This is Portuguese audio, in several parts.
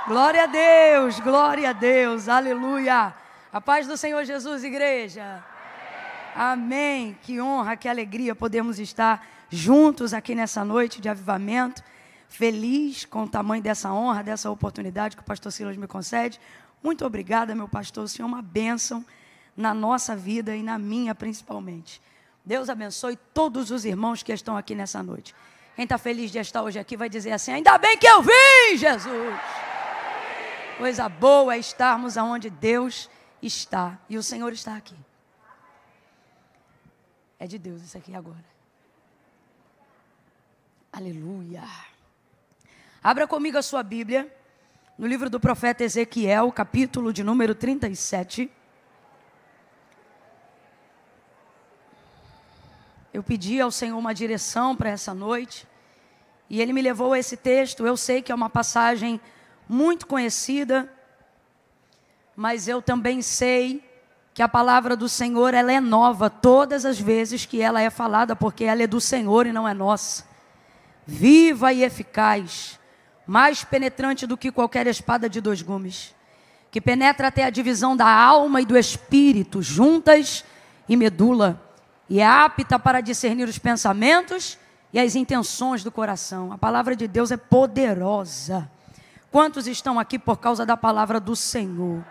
glória a Deus, aleluia. A paz do Senhor Jesus, igreja. Amém. Que honra, que alegria podermos estar juntos aqui nessa noite de avivamento. Feliz com o tamanho dessa honra, dessa oportunidade que o pastor Silas me concede. Muito obrigada, meu pastor. O Senhor é uma bênção na nossa vida e na minha principalmente. Deus abençoe todos os irmãos que estão aqui nessa noite. Quem está feliz de estar hoje aqui vai dizer assim: ainda bem que eu vim, Jesus. Coisa boa é estarmos aonde Deus está. E o Senhor está aqui. É de Deus isso aqui agora. Aleluia. Abra comigo a sua Bíblia, no livro do profeta Ezequiel, capítulo de número 37. Eu pedi ao Senhor uma direção para essa noite, e Ele me levou a esse texto. Eu sei que é uma passagem muito conhecida, mas eu também sei que a palavra do Senhor, ela é nova todas as vezes que ela é falada, porque ela é do Senhor e não é nossa. Viva e eficaz, mais penetrante do que qualquer espada de 2 gumes, que penetra até a divisão da alma e do espírito, juntas e medula, e é apta para discernir os pensamentos e as intenções do coração. A palavra de Deus é poderosa. Quantos estão aqui por causa da palavra do Senhor?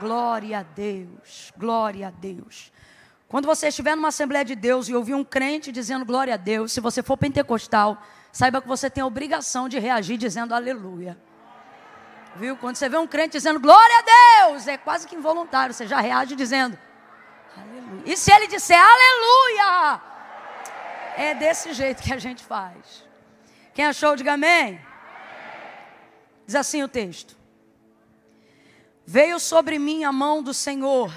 Glória a Deus, glória a Deus. Quando você estiver numa Assembleia de Deus e ouvir um crente dizendo glória a Deus, se você for pentecostal, saiba que você tem a obrigação de reagir dizendo aleluia. Viu? Quando você vê um crente dizendo glória a Deus, é quase que involuntário, você já reage dizendo aleluia. E se ele disser aleluia, é desse jeito que a gente faz. Quem achou, diga amém. Diz assim o texto: veio sobre mim a mão do Senhor,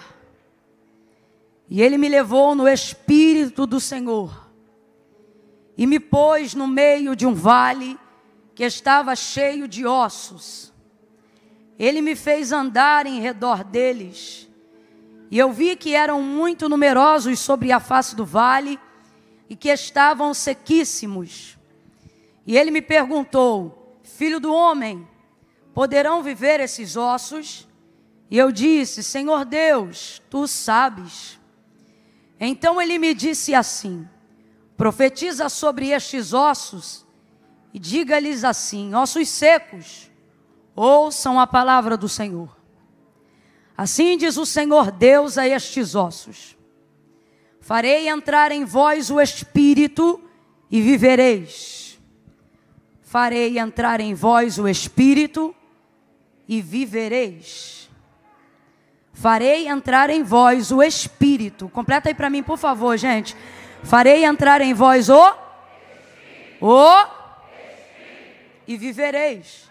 e Ele me levou no Espírito do Senhor, e me pôs no meio de um vale que estava cheio de ossos. Ele me fez andar em redor deles, e eu vi que eram muito numerosos sobre a face do vale, e que estavam sequíssimos. E Ele me perguntou: filho do homem, poderão viver esses ossos? E eu disse: Senhor Deus, Tu sabes. Então Ele me disse assim: profetiza sobre estes ossos e diga-lhes assim: ossos secos, ouçam a palavra do Senhor. Assim diz o Senhor Deus a estes ossos: farei entrar em vós o Espírito e vivereis. Farei entrar em vós o Espírito e vivereis. Farei entrar em vós o Espírito. Completa aí para mim, por favor, gente. Farei entrar em vós o e vivereis.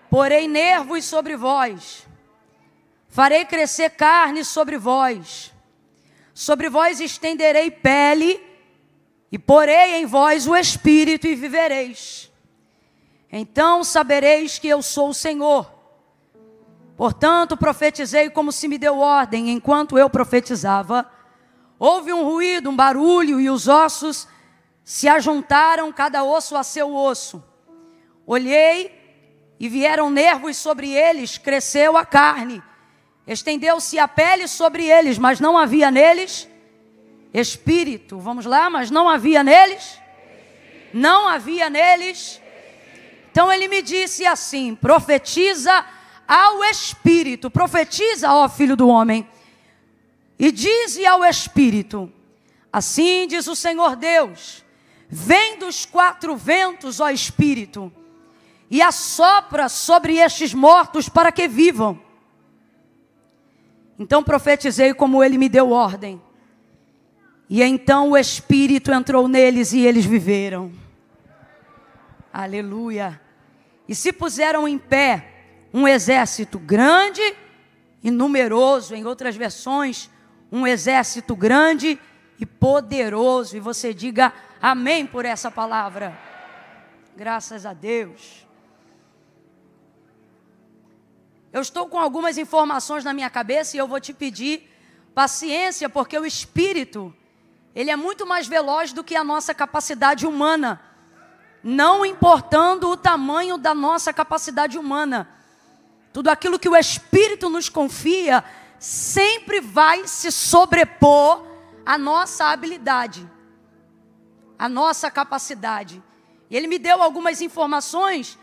Porei nervos sobre vós. Farei crescer carne sobre vós. Sobre vós estenderei pele e porei em vós o Espírito e vivereis. Então sabereis que eu sou o Senhor. Portanto, profetizei como se me deu ordem. Enquanto eu profetizava, houve um ruído, um barulho, e os ossos se ajuntaram, cada osso a seu osso. Olhei e vieram nervos sobre eles, cresceu a carne. Estendeu-se a pele sobre eles, mas não havia neles espírito. Vamos lá, mas não havia neles? Não havia neles. Então Ele me disse assim: profetiza ao Espírito, profetiza, ó filho do homem, e dize ao Espírito: assim diz o Senhor Deus, vem dos 4 ventos, ó Espírito, e assopra sobre estes mortos para que vivam. Então profetizei como Ele me deu ordem, e então o Espírito entrou neles e eles viveram. Aleluia. E se puseram em pé um exército grande e numeroso, em outras versões, um exército grande e poderoso. E você diga amém por essa palavra. Graças a Deus. Eu estou com algumas informações na minha cabeça e eu vou te pedir paciência, porque o Espírito, ele é muito mais veloz do que a nossa capacidade humana não importando o tamanho da nossa capacidade humana. Tudo aquilo que o Espírito nos confia sempre vai se sobrepor à nossa habilidade, à nossa capacidade. E ele me deu algumas informações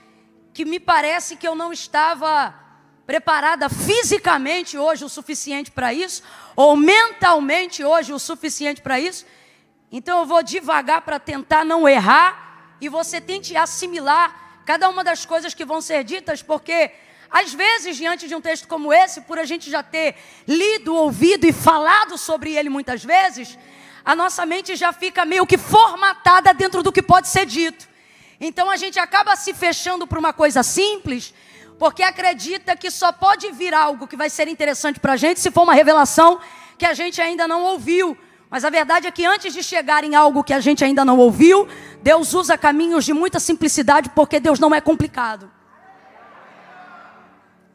que me parece que eu não estava preparada fisicamente hoje o suficiente para isso, ou mentalmente hoje o suficiente para isso. Então eu vou devagar para tentar não errar, e você tente assimilar cada uma das coisas que vão ser ditas, porque às vezes, diante de um texto como esse, por a gente já ter lido, ouvido e falado sobre ele muitas vezes, a nossa mente já fica meio que formatada dentro do que pode ser dito. Então a gente acaba se fechando para uma coisa simples, porque acredita que só pode vir algo que vai ser interessante para a gente se for uma revelação que a gente ainda não ouviu. Mas a verdade é que antes de chegar em algo que a gente ainda não ouviu, Deus usa caminhos de muita simplicidade, porque Deus não é complicado.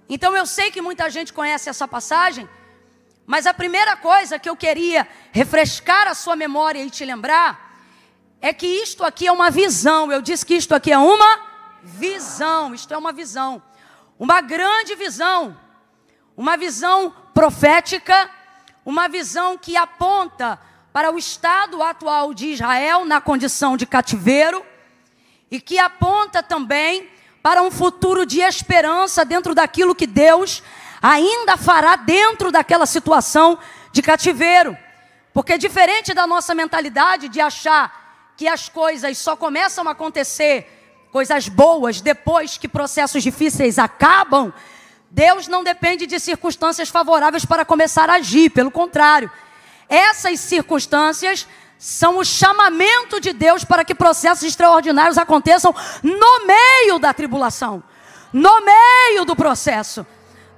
Então eu sei que muita gente conhece essa passagem, mas a primeira coisa que eu queria refrescar a sua memória e te lembrar é que isto aqui é uma visão. Eu disse que isto aqui é uma visão. Isto é uma visão, uma grande visão, uma visão profética, uma visão que aponta para o estado atual de Israel na condição de cativeiro e que aponta também para um futuro de esperança dentro daquilo que Deus ainda fará dentro daquela situação de cativeiro. Porque diferente da nossa mentalidade de achar que as coisas só começam a acontecer, coisas boas, depois que processos difíceis acabam, Deus não depende de circunstâncias favoráveis para começar a agir. Pelo contrário, essas circunstâncias são o chamamento de Deus para que processos extraordinários aconteçam no meio da tribulação, no meio do processo.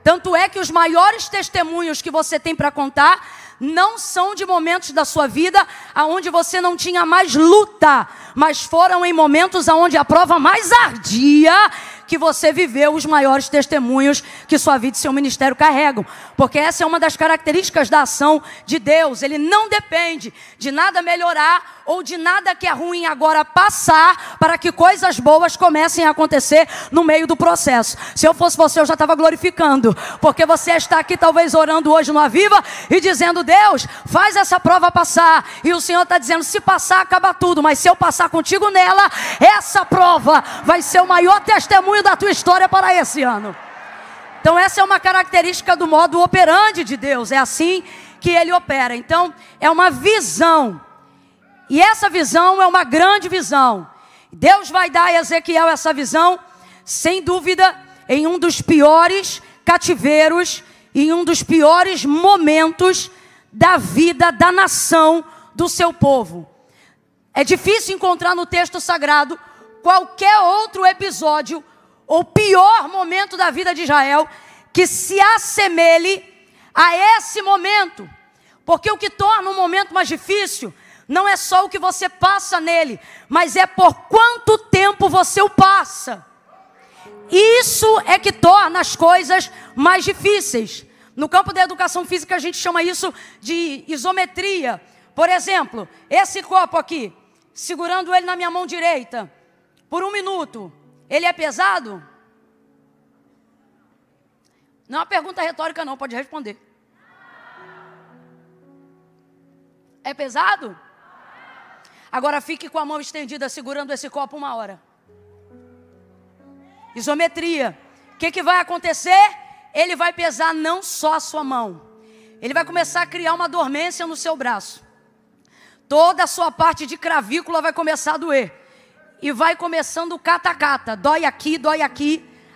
Tanto é que os maiores testemunhos que você tem para contar não são de momentos da sua vida onde você não tinha mais luta, mas foram em momentos onde a prova mais ardia que você viveu os maiores testemunhos que sua vida e seu ministério carregam. Porque essa é uma das características da ação de Deus. Ele não depende de nada melhorar ou de nada que é ruim agora passar para que coisas boas comecem a acontecer no meio do processo. Se eu fosse você, eu já estava glorificando, porque você está aqui talvez orando hoje no Aviva e dizendo: Deus, faz essa prova passar. E o Senhor está dizendo: se passar, acaba tudo, mas se eu passar contigo nela, essa prova vai ser o maior testemunho da tua história para esse ano. Então essa é uma característica do modo operandi de Deus. É assim que Ele opera. Então é uma visão, e essa visão é uma grande visão. Deus vai dar a Ezequiel essa visão, sem dúvida, em um dos piores cativeiros, em um dos piores momentos da vida da nação, do seu povo. É difícil encontrar no texto sagrado qualquer outro episódio ou pior momento da vida de Israel que se assemelhe a esse momento. Porque o que torna um momento mais difícil não é só o que você passa nele, mas é por quanto tempo você o passa. Isso é que torna as coisas mais difíceis. No campo da educação física a gente chama isso de isometria. Por exemplo, esse copo aqui, segurando ele na minha mão direita por 1 minuto, ele é pesado? Não é uma pergunta retórica não, pode responder. É pesado? Agora fique com a mão estendida segurando esse copo 1 hora. Isometria. O que vai acontecer? Ele vai pesar não só a sua mão. Ele vai começar a criar uma dormência no seu braço. Toda a sua parte de cravícula vai começar a doer. E vai começando o cata-cata. Dói aqui,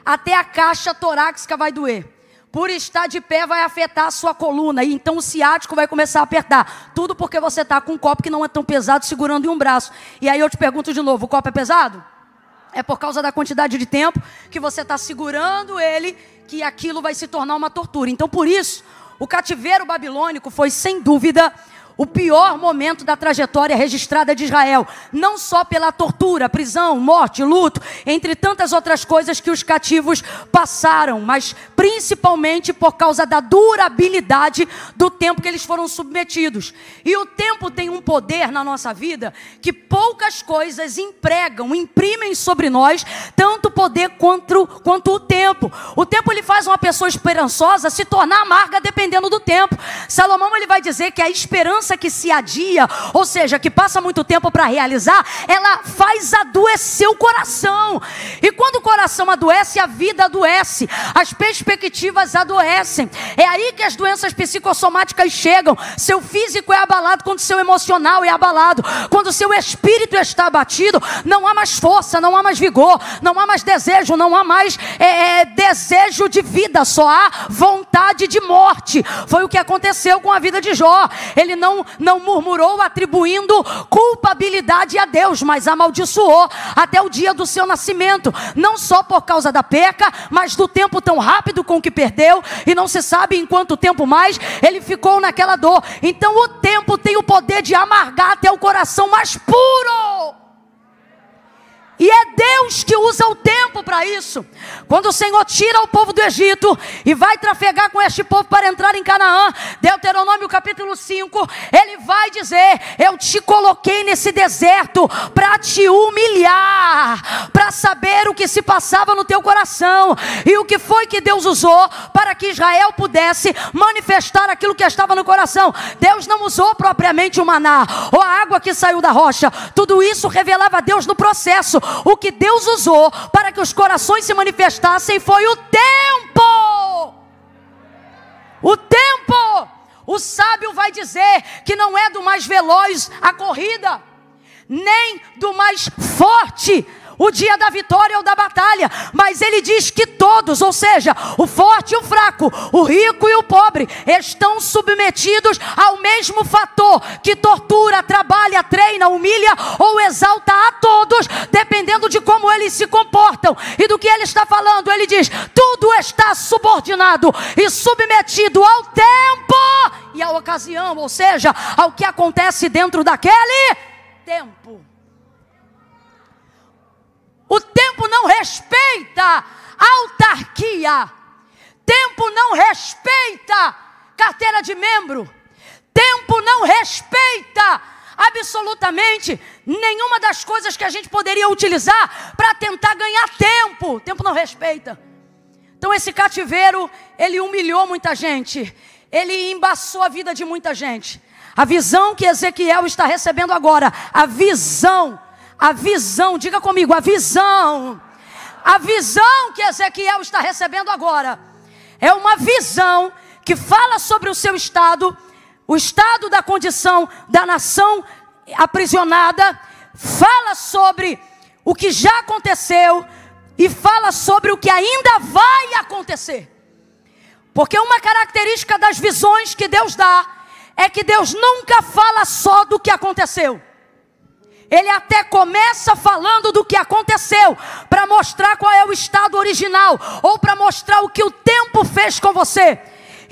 até a caixa torácica vai doer. Por estar de pé vai afetar a sua coluna. E então o ciático vai começar a apertar. Tudo porque você está com um copo que não é tão pesado segurando em um braço. E aí eu te pergunto de novo, o copo é pesado? É por causa da quantidade de tempo que você está segurando ele, que aquilo vai se tornar uma tortura. Então por isso, o cativeiro babilônico foi sem dúvida o pior momento da trajetória registrada de Israel, não só pela tortura, prisão, morte, luto, entre tantas outras coisas que os cativos passaram, mas principalmente por causa da durabilidade do tempo que eles foram submetidos. E o tempo tem um poder na nossa vida que poucas coisas imprimem sobre nós tanto poder quanto o tempo. O tempo ele faz uma pessoa esperançosa se tornar amarga dependendo do tempo. Salomão ele vai dizer que a esperança que se adia, ou seja, que passa muito tempo para realizar, ela faz adoecer o coração. E quando o coração adoece, a vida adoece, as perspectivas adoecem. É aí que as doenças psicossomáticas chegam. Seu físico é abalado quando seu emocional é abalado. Quando seu espírito está abatido, não há mais força, não há mais vigor, não há mais desejo, não há mais desejo de vida, só há vontade de morte. Foi o que aconteceu com a vida de Jó. Ele não murmurou atribuindo culpabilidade a Deus, mas amaldiçoou até o dia do seu nascimento, não só por causa da perca, mas do tempo tão rápido com que perdeu, e não se sabe em quanto tempo mais ele ficou naquela dor. Então o tempo tem o poder de amargar até o coração mais puro. E é Deus que usa o tempo para isso. Quando o Senhor tira o povo do Egito e vai trafegar com este povo para entrar em Canaã, Deuteronômio capítulo 5, ele vai dizer: eu te coloquei nesse deserto para te humilhar, para saber o que se passava no teu coração. E o que foi que Deus usou para que Israel pudesse manifestar aquilo que estava no coração? Deus não usou propriamente o maná ou a água que saiu da rocha. Tudo isso revelava a Deus no processo. O que Deus usou para que os corações se manifestassem foi o tempo. O tempo. O sábio vai dizer que não é do mais veloz a corrida, nem do mais forte o dia da vitória ou da batalha, mas ele diz que todos, ou seja, o forte e o fraco, o rico e o pobre, estão submetidos ao mesmo fator que tortura, trabalha, treina, humilha ou exalta a todos, dependendo de como eles se comportam e do que ele está falando. Ele diz: tudo está subordinado e submetido ao tempo e à ocasião, ou seja, ao que acontece dentro daquele tempo. O tempo não respeita autarquia. Tempo não respeita carteira de membro. Tempo não respeita absolutamente nenhuma das coisas que a gente poderia utilizar para tentar ganhar tempo. Tempo não respeita. Então esse cativeiro, ele humilhou muita gente. Ele embaçou a vida de muita gente. A visão que Ezequiel está recebendo agora, a visão, diga comigo, a visão que Ezequiel está recebendo agora, é uma visão que fala sobre o seu estado, o estado da condição da nação aprisionada, fala sobre o que já aconteceu e fala sobre o que ainda vai acontecer. Porque uma característica das visões que Deus dá, é que Deus nunca fala só do que aconteceu. Ele até começa falando do que aconteceu, para mostrar qual é o estado original, ou para mostrar o que o tempo fez com você.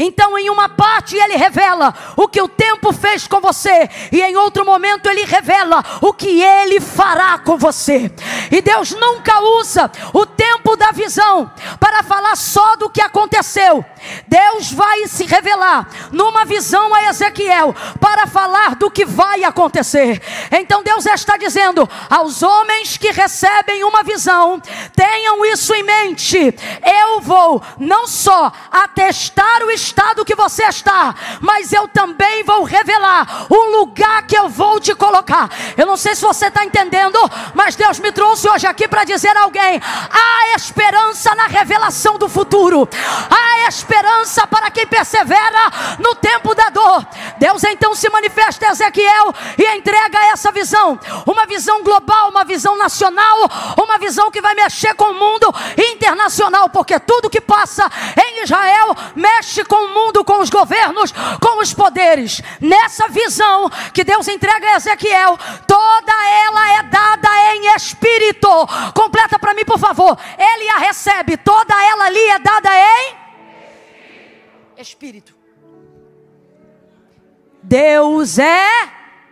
Então em uma parte ele revela o que o tempo fez com você, e em outro momento ele revela o que ele fará com você. E Deus nunca usa o tempo da visão para falar só do que aconteceu. Deus vai se revelar numa visão a Ezequiel para falar do que vai acontecer. Então Deus está dizendo aos homens que recebem uma visão: tenham isso em mente. Eu vou não só atestar o estado que você está, mas eu também vou revelar o lugar que eu vou te colocar. Eu não sei se você está entendendo, mas Deus me trouxe hoje aqui para dizer a alguém: há esperança na revelação do futuro. Há esperança para quem persevera no tempo da dor. Deus então se manifesta a Ezequiel e entrega essa visão, uma visão global, uma visão nacional, uma visão que vai mexer com o mundo internacional, porque tudo que passa em Israel mexe com o mundo, com os governos, com os poderes. Nessa visão que Deus entrega a Ezequiel, toda ela é dada em espírito. Completa para mim, por favor. Ele a recebe, toda ela ali é dada em espírito. Deus é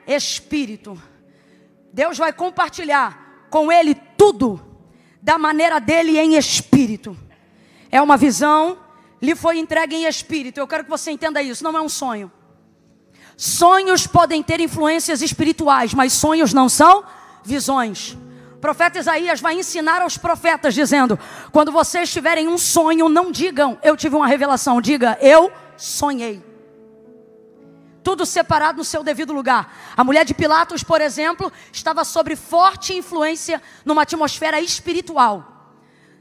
Espírito. Deus vai compartilhar com ele tudo da maneira dele em Espírito. É uma visão, lhe foi entregue em Espírito. Eu quero que você entenda isso, não é um sonho. Sonhos podem ter influências espirituais, mas sonhos não são visões. O profeta Isaías vai ensinar aos profetas dizendo: quando vocês tiverem um sonho, não digam eu tive uma revelação, diga eu sonhei. Tudo separado no seu devido lugar. A mulher de Pilatos, por exemplo, estava sob forte influência numa atmosfera espiritual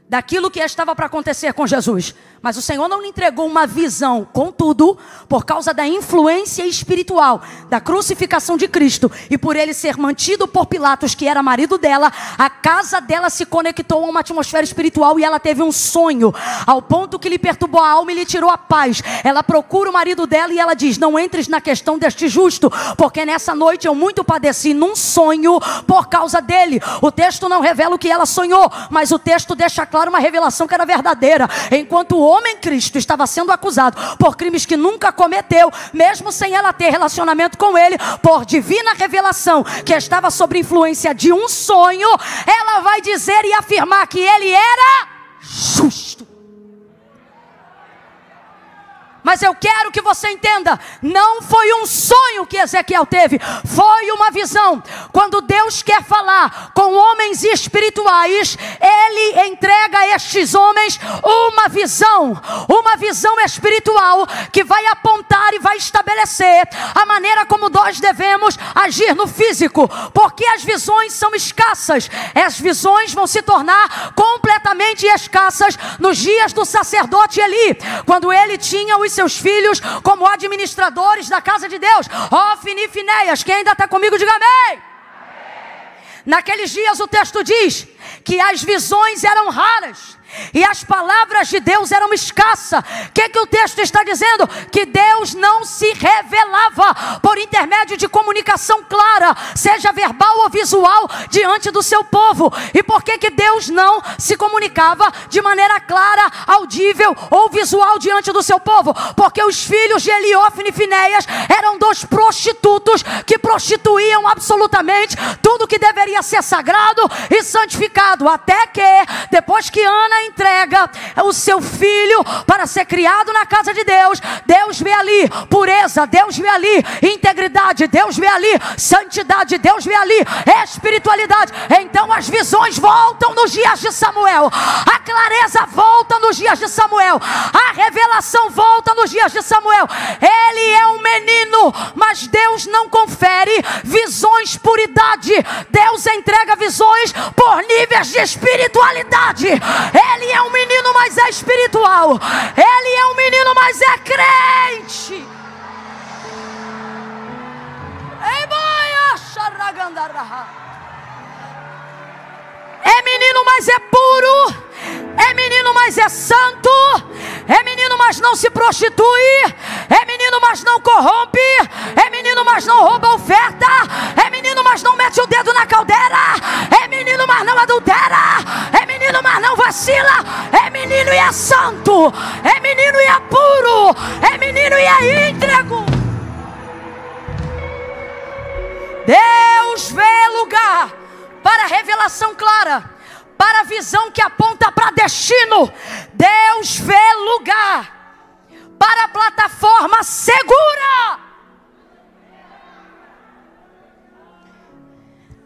daquilo que estava para acontecer com Jesus. Mas o Senhor não lhe entregou uma visão. Contudo, por causa da influência espiritual da crucificação de Cristo e por ele ser mantido por Pilatos, que era marido dela, a casa dela se conectou a uma atmosfera espiritual e ela teve um sonho, ao ponto que lhe perturbou a alma e lhe tirou a paz. Ela procura o marido dela e ela diz: não entres na questão deste justo, porque nessa noite eu muito padeci num sonho por causa dele. O texto não revela o que ela sonhou, mas o texto deixa claro uma revelação que era verdadeira. Enquanto o homem Cristo estava sendo acusado por crimes que nunca cometeu, mesmo sem ela ter relacionamento com ele, por divina revelação que estava sob influência de um sonho, ela vai dizer e afirmar que ele era justo. Mas eu quero que você entenda, não foi um sonho que Ezequiel teve, foi uma visão. Quando Deus quer falar com homens espirituais, Ele entrega a estes homens uma visão espiritual que vai apontar e vai estabelecer a maneira como nós devemos agir no físico, porque as visões são escassas. As visões vão se tornar completamente escassas nos dias do sacerdote Eli, quando ele tinha os seus filhos como administradores da casa de Deus, Ofni e Finéias. Quem ainda está comigo, diga amém. Naqueles dias o texto diz que as visões eram raras e as palavras de Deus eram escassas. O que o texto está dizendo? Que Deus não se revelava por intermédio de comunicação clara, seja verbal ou visual, diante do seu povo. E por que Deus não se comunicava de maneira clara, audível ou visual diante do seu povo? Porque os filhos de Eli, Ofni e Finéias eram dois prostitutos que prostituíam absolutamente tudo que deveria ser sagrado e santificado, até que depois que Ana entrega o seu filho para ser criado na casa de Deus, Deus vê ali pureza, Deus vê ali integridade, Deus vê ali santidade, Deus vê ali espiritualidade. Então as visões voltam nos dias de Samuel, a clareza volta nos dias de Samuel, a revelação volta nos dias de Samuel. Ele é um menino, mas Deus não confere visões por idade. Deus entrega visões por níveis de espiritualidade. Ele é um menino, mas é espiritual. Ele é um menino, mas é crente. É menino, mas é puro. É menino, mas é santo. É menino, mas não se prostitui. É menino, mas não corrompe. É menino, mas não rouba oferta. É menino, mas não mete o dedo na caldeira. É menino, mas não adultera. É menino, mas não vacila. É menino e é santo. É menino e é puro. É menino e é íntegro. Deus vê lugar para revelação clara, para a visão que aponta para destino. Deus vê lugar para a plataforma segura,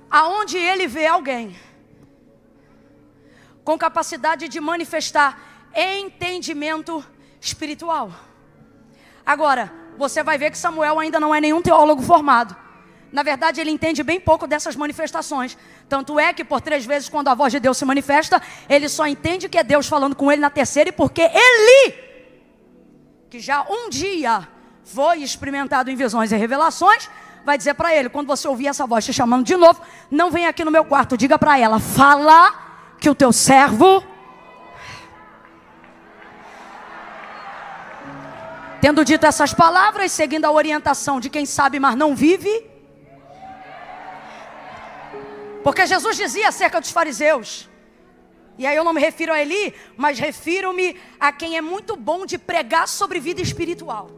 aonde Ele vê alguém com capacidade de manifestar entendimento espiritual. Agora, você vai ver que Samuel ainda não é nenhum teólogo formado. Na verdade, ele entende bem pouco dessas manifestações. Tanto é que por 3 vezes, quando a voz de Deus se manifesta, ele só entende que é Deus falando com ele na terceira. E porque Eli, que já um dia foi experimentado em visões e revelações, vai dizer para ele, quando você ouvir essa voz te chamando de novo, não vem aqui no meu quarto, diga para ela, fala que o teu servo... Tendo dito essas palavras, seguindo a orientação de quem sabe, mas não vive... Porque Jesus dizia acerca dos fariseus, e aí eu não me refiro a Eli, mas refiro-me a quem é muito bom de pregar sobre vida espiritual.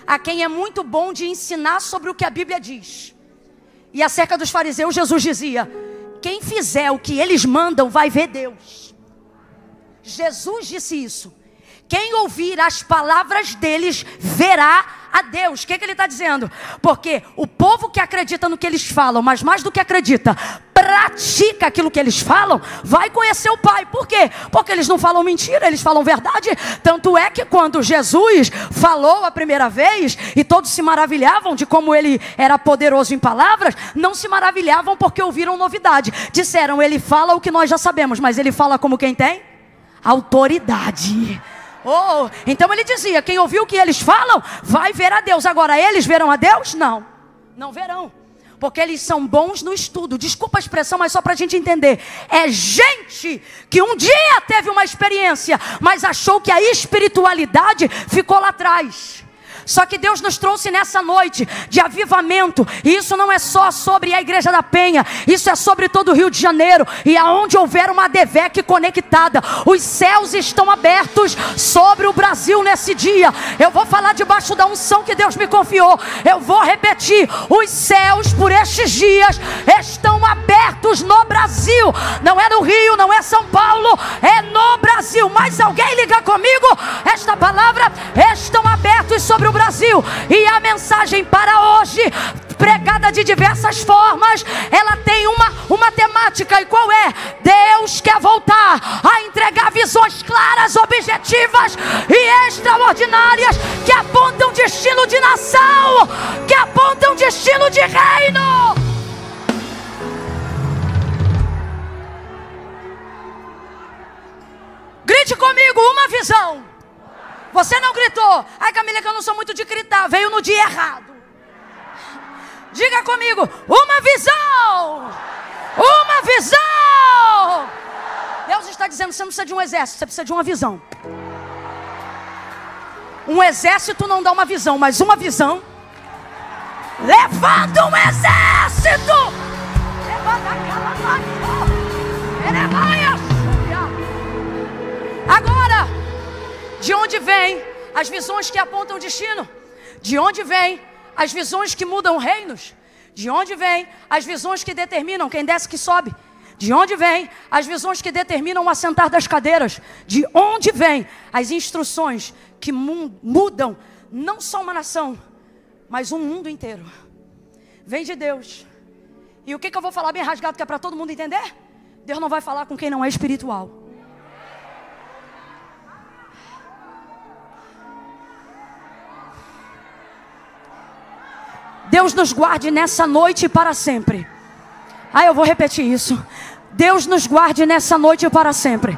a quem é muito bom de ensinar sobre o que a Bíblia diz. E acerca dos fariseus, Jesus dizia: quem fizer o que eles mandam vai ver Deus. Jesus disse isso. Quem ouvir as palavras deles verá a Deus. O que ele está dizendo? Porque o povo que acredita no que eles falam, mas mais do que acredita, pratica aquilo que eles falam, vai conhecer o Pai. Por quê? Porque eles não falam mentira, eles falam verdade. Tanto é que quando Jesus falou a primeira vez, e todos se maravilhavam de como ele era poderoso em palavras, não se maravilhavam porque ouviram novidade. Disseram: ele fala o que nós já sabemos, mas ele fala como quem tem autoridade. Oh, então ele dizia: quem ouviu o que eles falam vai ver a Deus. Agora, eles verão a Deus? Não, não verão, porque eles são bons no estudo. Desculpa a expressão, mas só para a gente entender. É gente que um dia teve uma experiência, mas achou que a espiritualidade ficou lá atrás. Só que Deus nos trouxe nessa noite de avivamento. E isso não é só sobre a Igreja da Penha. Isso é sobre todo o Rio de Janeiro. E aonde houver uma ADVEC conectada, os céus estão abertos sobre o Brasil nesse dia. Eu vou falar debaixo da unção que Deus me confiou. Eu vou repetir: os céus por estes dias estão abertos no Brasil. Não é no Rio, não é São Paulo, é no Brasil. Mas alguém liga comigo? Esta palavra: estão abertos sobre o Brasil. E a mensagem para hoje, pregada de diversas formas, ela tem uma temática. E qual é? Deus quer voltar a entregar visões claras, objetivas e extraordinárias, que apontam destino de nação, que apontam destino de reino. Grite comigo: uma visão. Você não gritou. Ai, Camila, que eu não sou muito de gritar. Veio no dia errado. Diga comigo: uma visão. Uma visão. Deus está dizendo: você não precisa de um exército, você precisa de uma visão. Um exército não dá uma visão, mas uma visão levanta um exército. Agora, de onde vêm as visões que apontam destino? De onde vêm as visões que mudam reinos? De onde vêm as visões que determinam quem desce que sobe? De onde vêm as visões que determinam o assentar das cadeiras? De onde vêm as instruções que mudam não só uma nação, mas um mundo inteiro? Vem de Deus. E o que eu vou falar bem rasgado, que é para todo mundo entender? Deus não vai falar com quem não é espiritual. Deus nos guarde nessa noite e para sempre. Eu vou repetir isso. Deus nos guarde nessa noite e para sempre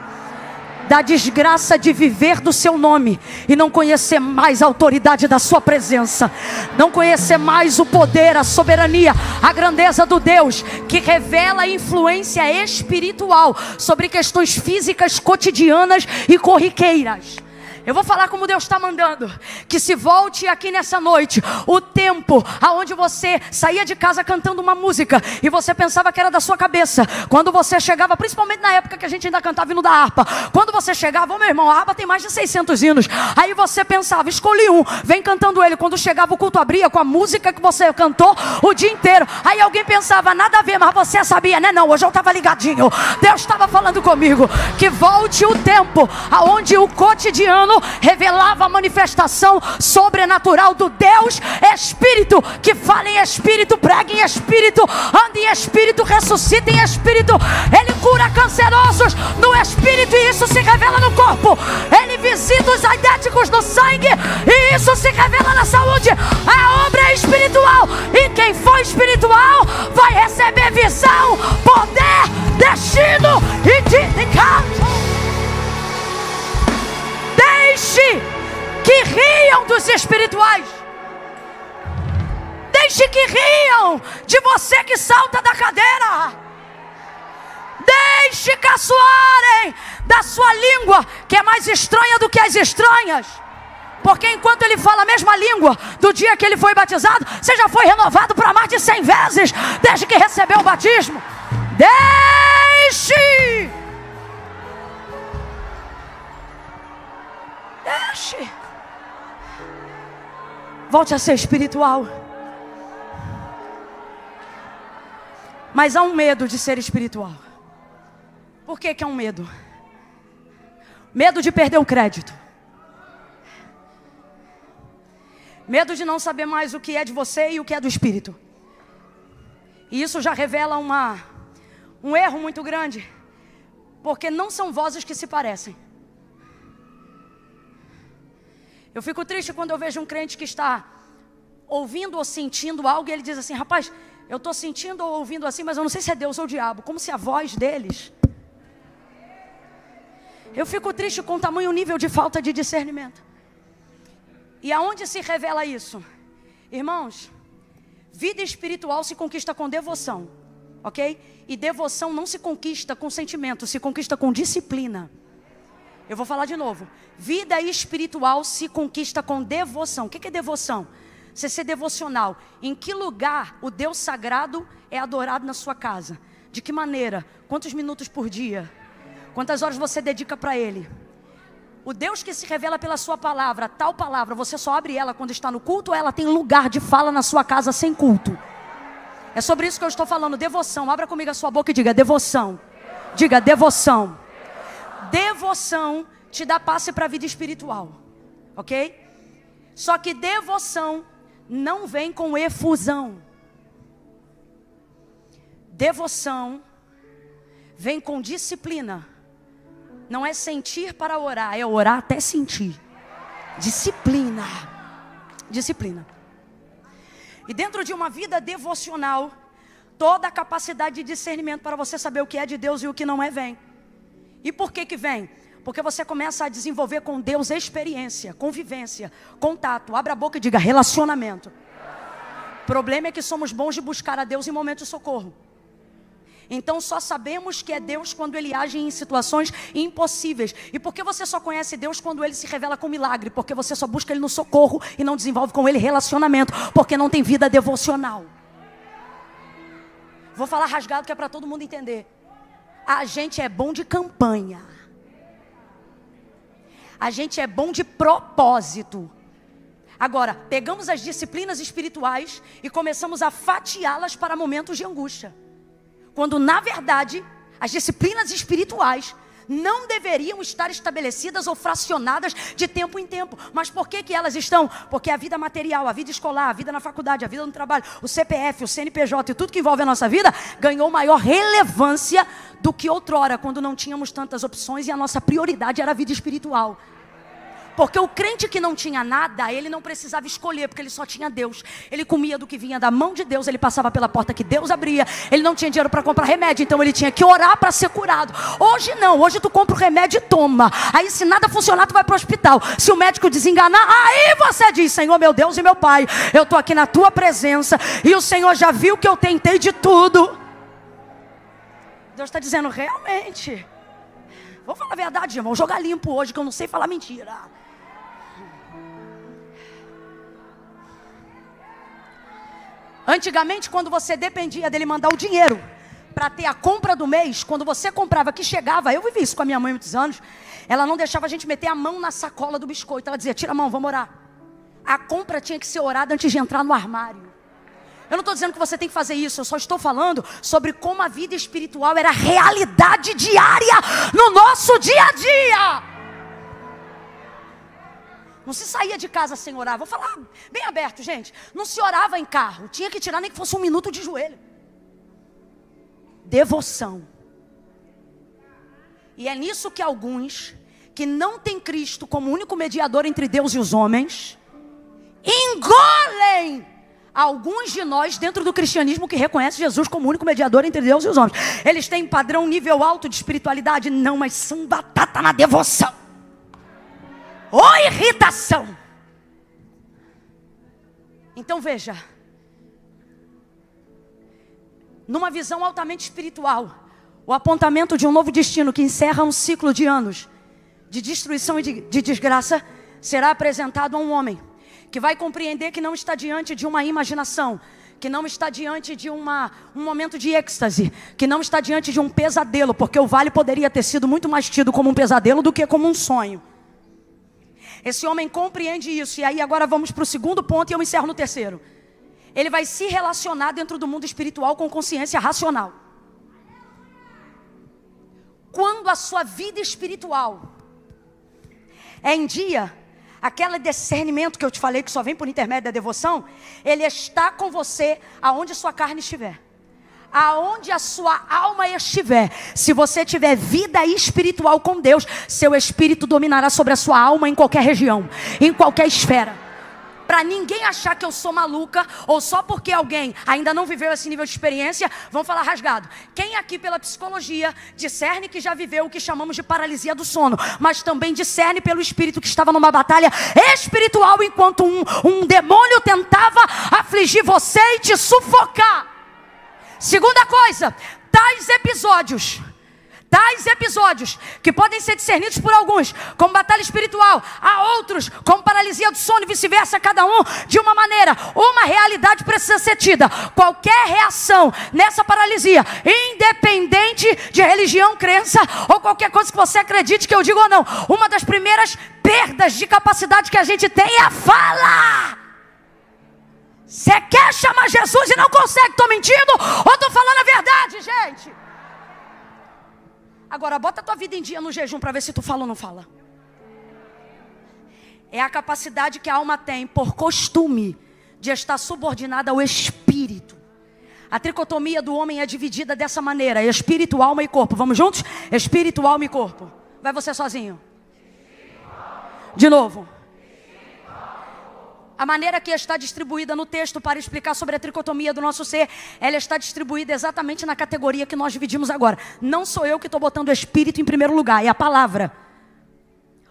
da desgraça de viver do seu nome e não conhecer mais a autoridade da sua presença, não conhecer mais o poder, a soberania, a grandeza do Deus que revela a influência espiritual sobre questões físicas, cotidianas e corriqueiras. Eu vou falar como Deus está mandando. Que se volte aqui nessa noite o tempo aonde você saía de casa cantando uma música e você pensava que era da sua cabeça. Quando você chegava, principalmente na época que a gente ainda cantava hino da harpa, quando você chegava: meu irmão, a harpa tem mais de 600 hinos. Aí você pensava: escolhi um, vem cantando ele. Quando chegava o culto abria com a música que você cantou o dia inteiro. Aí alguém pensava: nada a ver, mas você sabia, né? Não, hoje eu estava ligadinho. Deus estava falando comigo. Que volte o tempo aonde o cotidiano revelava a manifestação sobrenatural do Deus Espírito, que fala em Espírito, prega em Espírito, anda em Espírito, ressuscita em Espírito. Ele cura cancerosos no Espírito e isso se revela no corpo. Ele visita os aidéticos no sangue e isso se revela na saúde. A obra é espiritual e quem for espiritual vai receber visão, poder, destino e dignificação. Deixe que riam dos espirituais. Deixe que riam de você que salta da cadeira. Deixe caçoarem da sua língua, que é mais estranha do que as estranhas. Porque enquanto ele fala a mesma língua do dia que ele foi batizado, você já foi renovado para mais de 100 vezes desde que recebeu o batismo. Deixe. Volte a ser espiritual. Mas há um medo de ser espiritual. Por que que é um medo? Medo de perder o crédito. Medo de não saber mais o que é de você e o que é do Espírito. E isso já revela um erro muito grande. Porque não são vozes que se parecem. Eu fico triste quando eu vejo um crente que está ouvindo ou sentindo algo e ele diz assim: rapaz, eu estou sentindo ou ouvindo assim, mas eu não sei se é Deus ou o diabo. Como se a voz deles... Eu fico triste com o tamanho nível de falta de discernimento. E aonde se revela isso? Irmãos, vida espiritual se conquista com devoção, ok? E devoção não se conquista com sentimento, se conquista com disciplina. Eu vou falar de novo. Vida espiritual se conquista com devoção. O que é devoção? Você ser devocional. Em que lugar o Deus sagrado é adorado na sua casa? De que maneira? Quantos minutos por dia? Quantas horas você dedica para Ele? O Deus que se revela pela sua palavra, tal palavra, você só abre ela quando está no culto ou ela tem lugar de fala na sua casa sem culto? É sobre isso que eu estou falando, devoção. Abra comigo a sua boca e diga devoção. Diga devoção. Devoção te dá passe para a vida espiritual, ok? Só que devoção não vem com efusão. Devoção vem com disciplina. Não é sentir para orar, é orar até sentir. Disciplina. Disciplina. E dentro de uma vida devocional, toda a capacidade de discernimento para você saber o que é de Deus e o que não é vem. E por que que vem? Porque você começa a desenvolver com Deus experiência, convivência, contato. Abra a boca e diga relacionamento. O problema é que somos bons de buscar a Deus em momentos de socorro. Então só sabemos que é Deus quando Ele age em situações impossíveis. E por que você só conhece Deus quando Ele se revela com milagre? Porque você só busca Ele no socorro e não desenvolve com Ele relacionamento. Porque não tem vida devocional. Vou falar rasgado que é para todo mundo entender. A gente é bom de campanha. A gente é bom de propósito. Agora, pegamos as disciplinas espirituais e começamos a fatiá-las para momentos de angústia. Quando, na verdade, as disciplinas espirituais não deveriam estar estabelecidas ou fracionadas de tempo em tempo. Mas por que que elas estão? Porque a vida material, a vida escolar, a vida na faculdade, a vida no trabalho, o CPF, o CNPJ e tudo que envolve a nossa vida ganhou maior relevância do que outrora, quando não tínhamos tantas opções e a nossa prioridade era a vida espiritual. Porque o crente que não tinha nada, ele não precisava escolher, porque ele só tinha Deus. Ele comia do que vinha da mão de Deus, ele passava pela porta que Deus abria. Ele não tinha dinheiro para comprar remédio, então ele tinha que orar para ser curado. Hoje não, hoje tu compra o remédio e toma. Aí se nada funcionar, tu vai para o hospital. Se o médico desenganar, aí você diz: Senhor, meu Deus e meu Pai, eu estou aqui na tua presença e o Senhor já viu que eu tentei de tudo. Deus está dizendo, realmente, vou falar a verdade, irmão, vou jogar limpo hoje, que eu não sei falar mentira. Antigamente, quando você dependia dele mandar o dinheiro para ter a compra do mês, quando você comprava que chegava, eu vivi isso com a minha mãe há muitos anos, ela não deixava a gente meter a mão na sacola do biscoito. Ela dizia: tira a mão, vamos orar. A compra tinha que ser orada antes de entrar no armário. Eu não estou dizendo que você tem que fazer isso, eu só estou falando sobre como a vida espiritual era realidade diária no nosso dia a dia. Não se saía de casa sem orar. Vou falar bem aberto, gente. Não se orava em carro. Tinha que tirar nem que fosse 1 minuto de joelho. Devoção. E é nisso que alguns que não têm Cristo como único mediador entre Deus e os homens engolem alguns de nós dentro do cristianismo que reconhece Jesus como único mediador entre Deus e os homens. Eles têm padrão nível alto de espiritualidade? Não, mas são batata na devoção. Ou irritação. Então veja, numa visão altamente espiritual, o apontamento de um novo destino que encerra um ciclo de anos de destruição e de desgraça será apresentado a um homem que vai compreender que não está diante de uma imaginação, que não está diante de um momento de êxtase, que não está diante de um pesadelo, porque o vale poderia ter sido muito mais tido como um pesadelo do que como um sonho. Esse homem compreende isso. E aí agora vamos para o segundo ponto e eu encerro no terceiro. Ele vai se relacionar dentro do mundo espiritual com consciência racional. Quando a sua vida espiritual é em dia, aquele discernimento que eu te falei que só vem por intermédio da devoção, ele está com você aonde sua carne estiver. Aonde a sua alma estiver, se você tiver vida espiritual com Deus, seu espírito dominará sobre a sua alma em qualquer região, em qualquer esfera. Para ninguém achar que eu sou maluca, ou só porque alguém ainda não viveu esse nível de experiência, vão falar rasgado. Quem aqui pela psicologia discerne que já viveu o que chamamos de paralisia do sono, mas também discerne pelo espírito que estava numa batalha espiritual, enquanto um demônio tentava afligir você e te sufocar. Segunda coisa, tais episódios que podem ser discernidos por alguns como batalha espiritual, a outros como paralisia do sono e vice-versa, cada um de uma maneira. Uma realidade precisa ser tida. Qualquer reação nessa paralisia, independente de religião, crença ou qualquer coisa que você acredite que eu digo ou não, uma das primeiras perdas de capacidade que a gente tem é a fala. Você quer chamar Jesus e não consegue? Estou mentindo ou estou falando a verdade, gente? Agora, bota a tua vida em dia no jejum para ver se tu fala ou não fala. É a capacidade que a alma tem por costume de estar subordinada ao espírito. A tricotomia do homem é dividida dessa maneira: espírito, alma e corpo. Vamos juntos? Espírito, alma e corpo. Vai você sozinho. De novo. A maneira que está distribuída no texto para explicar sobre a tricotomia do nosso ser, ela está distribuída exatamente na categoria que nós dividimos agora. Não sou eu que estou botando o espírito em primeiro lugar, é a palavra.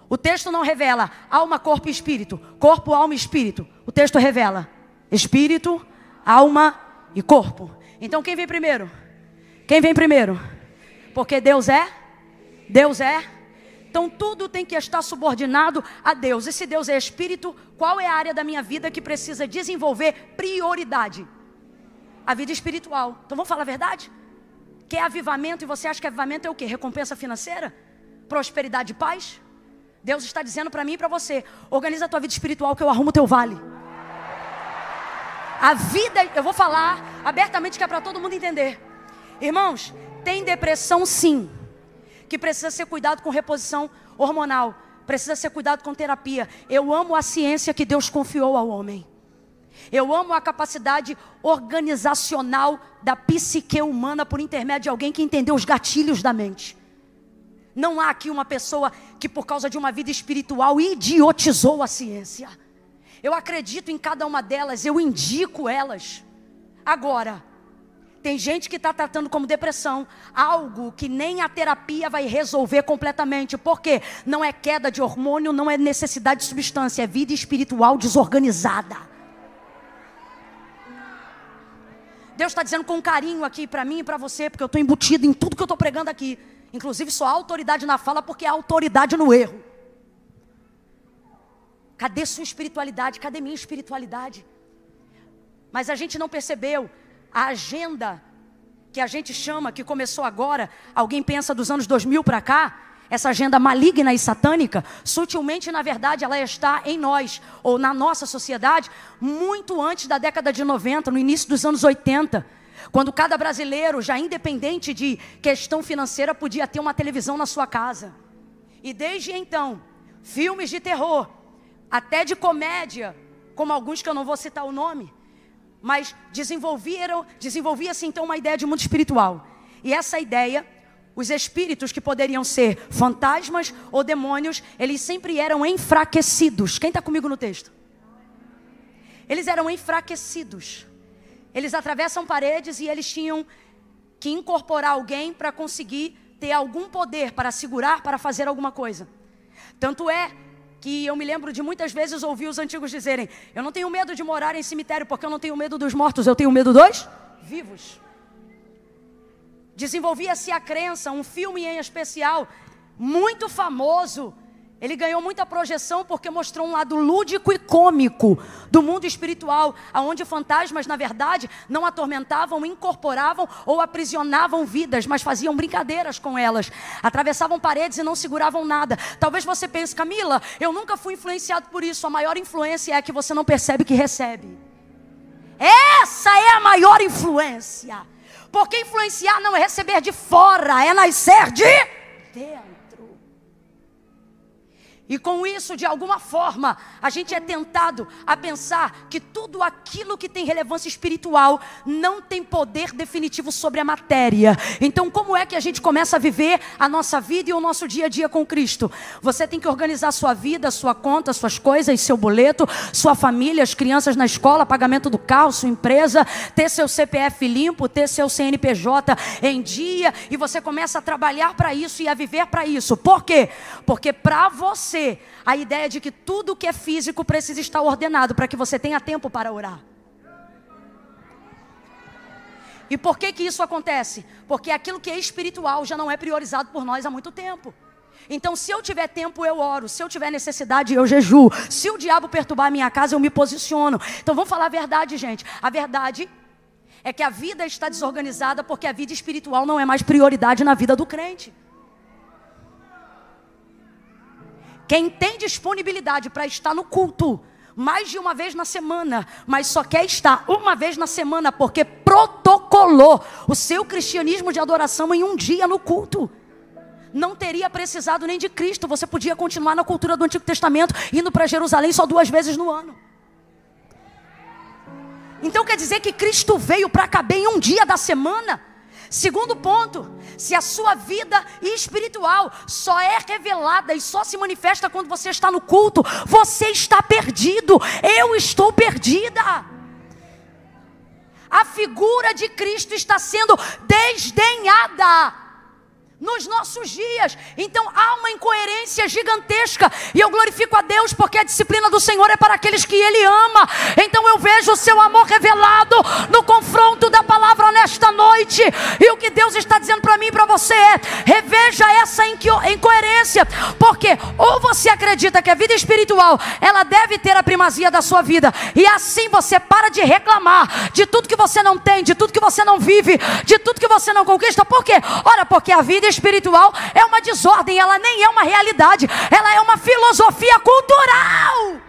O texto não revela alma, corpo e espírito. Corpo, alma e espírito. O texto revela espírito, alma e corpo. Então quem vem primeiro? Quem vem primeiro? Porque Deus é. Então tudo tem que estar subordinado a Deus. E se Deus é espírito, qual é a área da minha vida que precisa desenvolver prioridade? A vida espiritual. Então vamos falar a verdade? Quer avivamento e você acha que avivamento é o quê? Recompensa financeira? Prosperidade e paz? Deus está dizendo para mim e para você: organiza a tua vida espiritual que eu arrumo o teu vale. A vida, eu vou falar abertamente que é para todo mundo entender. Irmãos, tem depressão sim, que precisa ser cuidado com reposição hormonal, precisa ser cuidado com terapia. Eu amo a ciência que Deus confiou ao homem. Eu amo a capacidade organizacional da psique humana por intermédio de alguém que entendeu os gatilhos da mente. Não há aqui uma pessoa que por causa de uma vida espiritual idiotizou a ciência. Eu acredito em cada uma delas, eu indico elas. Agora, tem gente que está tratando como depressão algo que nem a terapia vai resolver completamente. Por quê? Não é queda de hormônio, não é necessidade de substância, é vida espiritual desorganizada. Deus está dizendo com carinho aqui para mim e para você, porque eu estou embutido em tudo que eu estou pregando aqui. Inclusive sou autoridade na fala porque é autoridade no erro. Cadê sua espiritualidade? Cadê minha espiritualidade? Mas a gente não percebeu. A agenda que a gente chama, que começou agora, alguém pensa dos anos 2000 para cá, essa agenda maligna e satânica, sutilmente na verdade ela está em nós, ou na nossa sociedade, muito antes da década de 90, no início dos anos 80, quando cada brasileiro, já independente de questão financeira, podia ter uma televisão na sua casa. E desde então, filmes de terror, até de comédia, como alguns que eu não vou citar o nome, mas desenvolvia-se então uma ideia de mundo espiritual. E essa ideia, os espíritos que poderiam ser fantasmas ou demônios, eles sempre eram enfraquecidos. Quem está comigo no texto? Eles eram enfraquecidos. Eles atravessam paredes e eles tinham que incorporar alguém para conseguir ter algum poder, para segurar, para fazer alguma coisa. Tanto é que eu me lembro de muitas vezes ouvir os antigos dizerem: eu não tenho medo de morar em cemitério porque eu não tenho medo dos mortos, eu tenho medo dos vivos. Desenvolvia-se a crença, um filme em especial, muito famoso, Ele ganhou muita projeção porque mostrou um lado lúdico e cômico do mundo espiritual, onde fantasmas, na verdade, não atormentavam, incorporavam ou aprisionavam vidas, mas faziam brincadeiras com elas. Atravessavam paredes e não seguravam nada. Talvez você pense, Camila, eu nunca fui influenciado por isso. A maior influência é a que você não percebe que recebe. Essa é a maior influência. Porque influenciar não é receber de fora, é nascer de dentro. E com isso, de alguma forma, a gente é tentado a pensar que tudo aquilo que tem relevância espiritual não tem poder definitivo sobre a matéria. Então, como é que a gente começa a viver a nossa vida e o nosso dia a dia com Cristo? Você tem que organizar sua vida, sua conta, suas coisas, seu boleto, sua família, as crianças na escola, pagamento do carro, sua empresa, ter seu CPF limpo, ter seu CNPJ em dia, e você começa a trabalhar para isso e a viver para isso. Por quê? Porque para você, a ideia de que tudo que é físico precisa estar ordenado para que você tenha tempo para orar. E por que que isso acontece? Porque aquilo que é espiritual já não é priorizado por nós há muito tempo. Então, se eu tiver tempo, eu oro. Se eu tiver necessidade, eu jejuo. Se o diabo perturbar a minha casa, eu me posiciono. Então, vamos falar a verdade, gente. A verdade é que a vida está desorganizada porque a vida espiritual não é mais prioridade na vida do crente. Quem tem disponibilidade para estar no culto mais de uma vez na semana, mas só quer estar uma vez na semana porque protocolou o seu cristianismo de adoração em um dia no culto, não teria precisado nem de Cristo. Você podia continuar na cultura do Antigo Testamento, indo para Jerusalém só 2 vezes no ano. Então quer dizer que Cristo veio para caber em um dia da semana? Segundo ponto, se a sua vida espiritual só é revelada e só se manifesta quando você está no culto, você está perdido. Eu estou perdida. A figura de Cristo está sendo desdenhada nos nossos dias. Então há uma incoerência gigantesca. E eu glorifico a Deus porque a disciplina do Senhor é para aqueles que Ele ama. Então eu vejo o seu amor revelado no confronto da palavra nesta noite. E o que Deus está dizendo para mim e para você é: reveja essa incoerência. Porque ou você acredita que a vida espiritual ela deve ter a primazia da sua vida, e assim você para de reclamar de tudo que você não tem, de tudo que você não vive, de tudo que você não conquista. Por quê? Ora, porque a vida espiritual é uma desordem, ela nem é uma realidade, ela é uma filosofia cultural.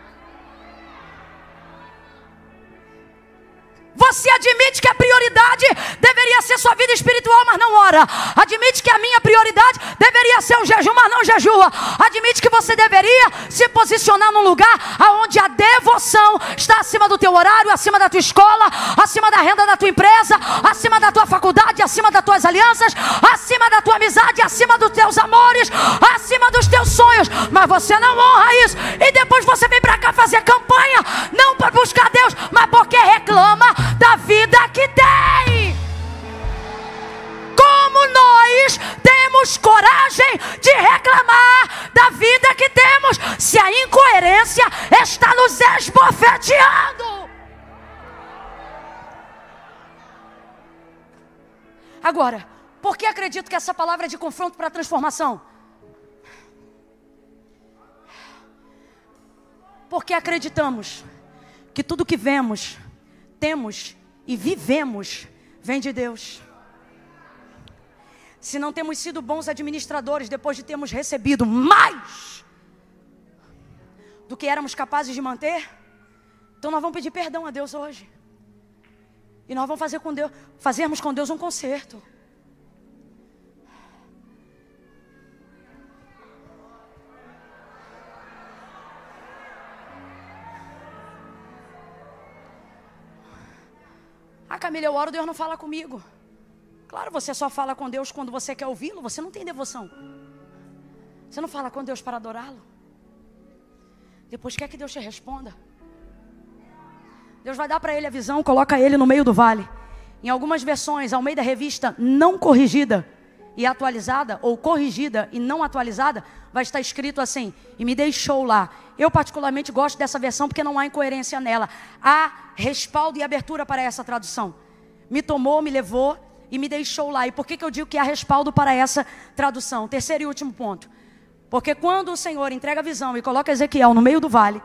Você admite que a prioridade deveria ser sua vida espiritual, mas não ora. Admite que a minha prioridade deveria ser o jejum, mas não jejua. Admite que você deveria se posicionar num lugar onde a devoção está acima do teu horário, acima da tua escola, acima da renda da tua empresa, acima da tua faculdade, acima das tuas alianças, acima da tua amizade, acima dos teus amores, acima dos teus sonhos. Mas você não honra isso. E depois você vem para cá fazer campanha, não para buscar Deus, mas porque reclama da vida que tem. Como nós temos coragem de reclamar da vida que temos, se a incoerência está nos esbofeteando? Agora, por que acredito que essa palavra é de confronto para transformação? Porque acreditamos que tudo que vemos, temos e vivemos vem de Deus. Se não temos sido bons administradores depois de termos recebido mais do que éramos capazes de manter, então nós vamos pedir perdão a Deus hoje. E nós vamos fazermos com Deus um concerto. Ah, Camila, eu oro, Deus não fala comigo. Claro, você só fala com Deus quando você quer ouvi-lo. Você não tem devoção. Você não fala com Deus para adorá-lo. Depois quer que Deus te responda. Deus vai dar para ele a visão, coloca ele no meio do vale. Em algumas versões, ao meio da revista não corrigida e atualizada, ou corrigida e não atualizada, vai estar escrito assim: e me deixou lá. Eu particularmente gosto dessa versão porque não há incoerência nela. Há respaldo e abertura para essa tradução. Me tomou, me levou e me deixou lá. E por que eu digo que há respaldo para essa tradução? Terceiro e último ponto. Porque quando o Senhor entrega a visão e coloca Ezequiel no meio do vale,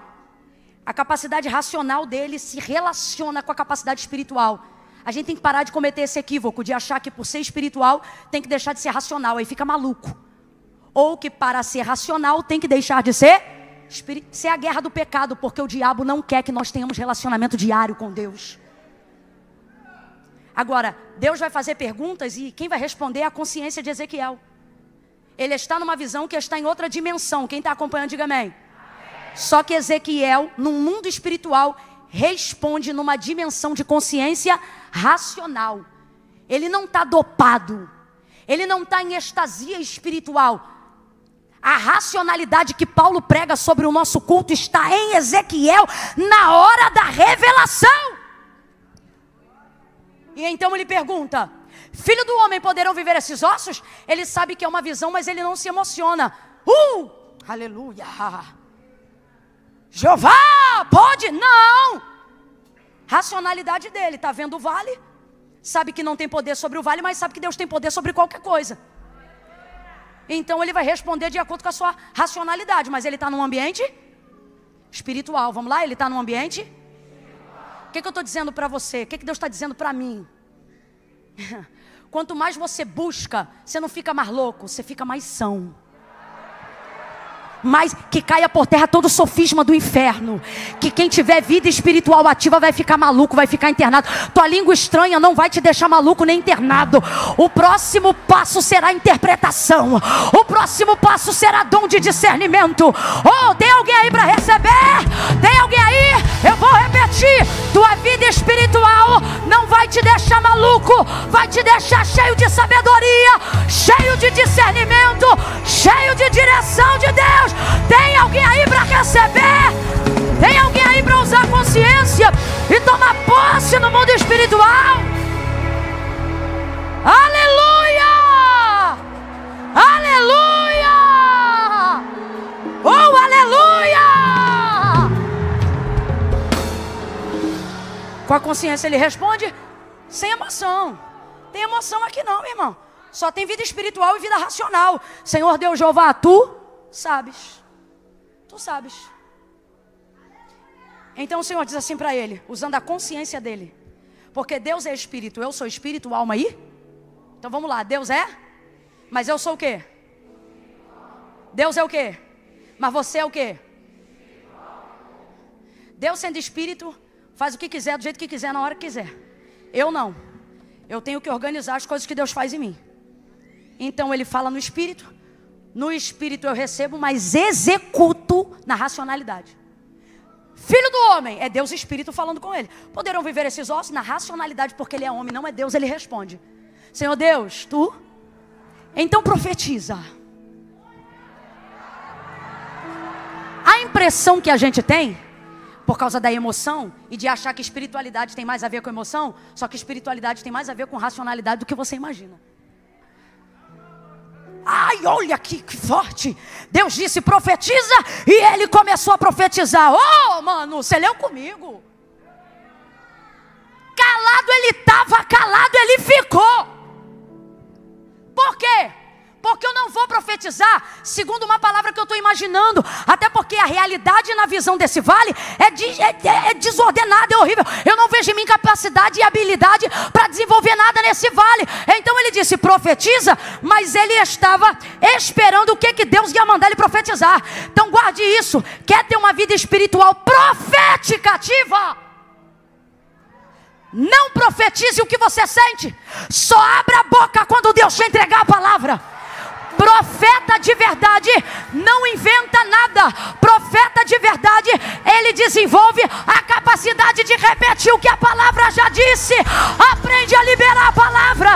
a capacidade racional dele se relaciona com a capacidade espiritual. A gente tem que parar de cometer esse equívoco de achar que por ser espiritual tem que deixar de ser racional, aí fica maluco. Ou que para ser racional tem que deixar de ser é a guerra do pecado, porque o diabo não quer que nós tenhamos relacionamento diário com Deus. Agora, Deus vai fazer perguntas e quem vai responder é a consciência de Ezequiel. Ele está numa visão que está em outra dimensão. Quem está acompanhando, diga amém. Só que Ezequiel, num mundo espiritual, responde numa dimensão de consciência racional. Ele não está dopado. Ele não está em estasia espiritual. A racionalidade que Paulo prega sobre o nosso culto está em Ezequiel na hora da revelação. E então ele pergunta: filho do homem, poderão viver esses ossos? Ele sabe que é uma visão, mas ele não se emociona. Aleluia. Jeová, pode? Não. Racionalidade dele, está vendo o vale, sabe que não tem poder sobre o vale, mas sabe que Deus tem poder sobre qualquer coisa. Então ele vai responder de acordo com a sua racionalidade, mas ele está num ambiente espiritual. Vamos lá? Ele está num ambiente. O que eu estou dizendo para você? O que Deus está dizendo para mim? Quanto mais você busca, você não fica mais louco, você fica mais são. Mas que caia por terra todo o sofisma do inferno. Que quem tiver vida espiritual ativa vai ficar maluco, vai ficar internado. Tua língua estranha não vai te deixar maluco nem internado. O próximo passo será interpretação. O próximo passo será dom de discernimento. Oh, tem alguém aí para receber? Tem alguém aí? Eu vou repetir. Tua vida espiritual não vai te deixar maluco, vai te deixar cheio de sabedoria, cheio de discernimento, cheio de direção de Deus. Tem alguém aí para receber? Tem alguém aí para usar consciência e tomar posse no mundo espiritual? Aleluia! Aleluia! Oh, aleluia! Com a consciência ele responde sem emoção. Tem emoção aqui não, meu irmão. Só tem vida espiritual e vida racional. Senhor Deus Jeová, tu sabes. Tu sabes. Então o Senhor diz assim para ele, usando a consciência dele. Porque Deus é espírito, eu sou espírito, alma aí. Então vamos lá, Deus é? Mas eu sou o quê? Deus é o quê? Mas você é o quê? Deus sendo espírito, faz o que quiser, do jeito que quiser, na hora que quiser. Eu não. Eu tenho que organizar as coisas que Deus faz em mim. Então ele fala no espírito. No espírito eu recebo, mas executo na racionalidade. Filho do homem, é Deus espírito falando com ele. Poderão viver esses ossos? Na racionalidade, porque ele é homem, não é Deus, ele responde. Senhor Deus, tu? Então profetiza. A impressão que a gente tem, por causa da emoção, e de achar que espiritualidade tem mais a ver com emoção, só que espiritualidade tem mais a ver com racionalidade do que você imagina. Ai, olha que forte. Deus disse profetiza e ele começou a profetizar. Oh, mano, você leu comigo. Calado ele estava, calado ele ficou. Por quê? Porque eu não vou profetizar segundo uma palavra que eu estou imaginando. Até porque a realidade na visão desse vale é desordenada, é horrível. Eu não vejo em mim capacidade e habilidade para desenvolver nada nesse vale. Então ele disse, profetiza, mas ele estava esperando o que Deus ia mandar ele profetizar. Então guarde isso. Quer ter uma vida espiritual profética ativa? Não profetize o que você sente. Só abra a boca quando Deus te entregar a palavra. Profeta de verdade não inventa nada. Profeta de verdade, ele desenvolve a capacidade de repetir o que a palavra já disse. Aprende a liberar a palavra.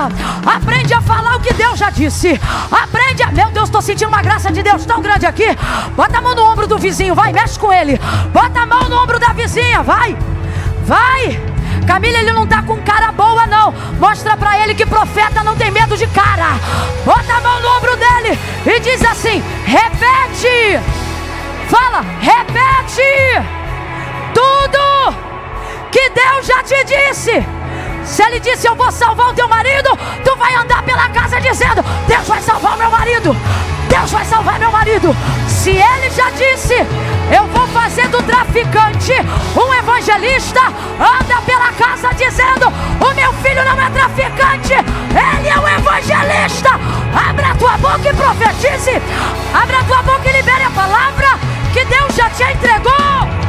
Aprende a falar o que Deus já disse. Aprende a... Meu Deus, estou sentindo uma graça de Deus tão grande aqui. Bota a mão no ombro do vizinho, vai, mexe com ele. Bota a mão no ombro da vizinha, vai. Vai. Camila, ele não está com cara boa não. Mostra para ele que profeta não tem medo de cara. Bota a mão no ombro dele e diz assim, repete. Fala, repete tudo que Deus já te disse. Se ele disse eu vou salvar o teu marido, tu vai andar pela casa dizendo, Deus vai salvar o meu marido. Deus vai salvar meu marido. Se ele já disse, eu vou fazer do traficante um evangelista, anda pela casa dizendo, o meu filho não é traficante, ele é um evangelista. Abra a tua boca e profetize. Abra a tua boca e libere a palavra que Deus já te entregou.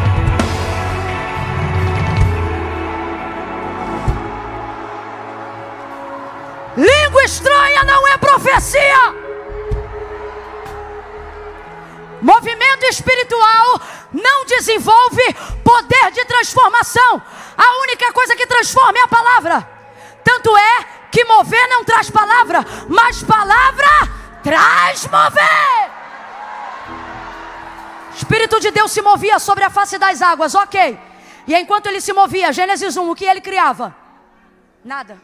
Língua estranha não é profecia. Movimento espiritual não desenvolve poder de transformação. A única coisa que transforma é a palavra. Tanto é que mover não traz palavra, mas palavra traz mover. O Espírito de Deus se movia sobre a face das águas, ok. E enquanto ele se movia, Gênesis 1, o que ele criava? Nada.